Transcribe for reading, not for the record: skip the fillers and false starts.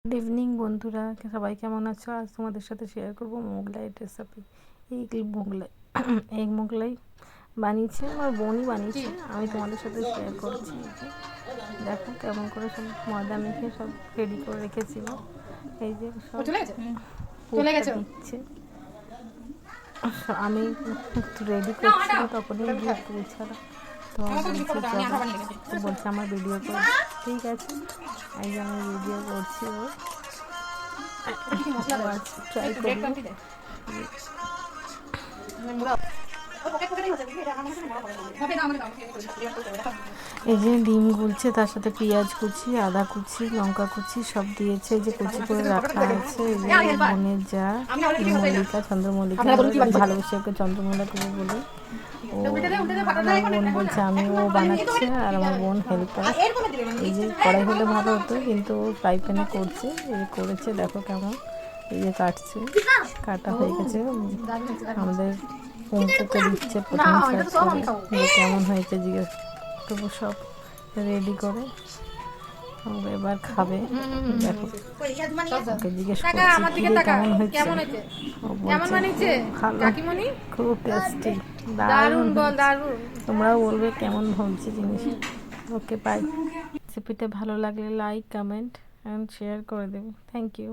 Good evening বন্ধুরা, সবাই কেমন আছো? আজ তোমাদের সাথে শেয়ার করবো মোগলাই রেসিপি। এই মোগলাই বানিয়েছে আমার বোনই বানিয়েছে, আমি তোমাদের সাথে শেয়ার করছি। দেখো কেমন করে সব ময়দা মেখে সব রেডি করে রেখেছিল। এই যে সব দিচ্ছে, আমি একটু রেডি করছি, তখনই গিয়ে পৌঁছালাম। তো বলছে আমার ভিডিও করে, ঠিক আছে এই যে আমি ভিডিও করছি। ও ট্রাই করি। এই যে ডিম গুলছে, তার সাথে পেঁয়াজ কুচি, আদা কুচি, লঙ্কা কুচি সব দিয়েছে। এই যে কুচি করে রাখা আছে। এই যে বোনের যা মল্লিকা, চন্দ্রমল্লিকা, ভালোবেসে ওকে চন্দ্রমল্লিকা বলে। ও আমার বোন বলছে আমি, ও বানাচ্ছে আর আমার বোন হেল্পার। এই যে কড়াই হলে ভালো হতো, কিন্তু ফ্রাই প্যানে করছে। এই যে করেছে, দেখো কেমন। এই যে কাটছে, কাটা হয়ে গেছে। আমাদের পম্পুকে দিচ্ছে প্রথমে যে কেমন হয়েছে জিজ্ঞেস, তবু সব রেডি করে এবার খাবে। দেখো ওকে জিজ্ঞেস করছি কেমন হয়েছে। ও বলছে ভালো, খুব টেস্টি, দারুণ। তোমরাও বলবে কেমন হচ্ছে জিনিস। Okay bye. রেসিপিটা ভালো লাগলে লাইক, কমেন্ট অ্যান্ড শেয়ার করে দেবে। Thank you.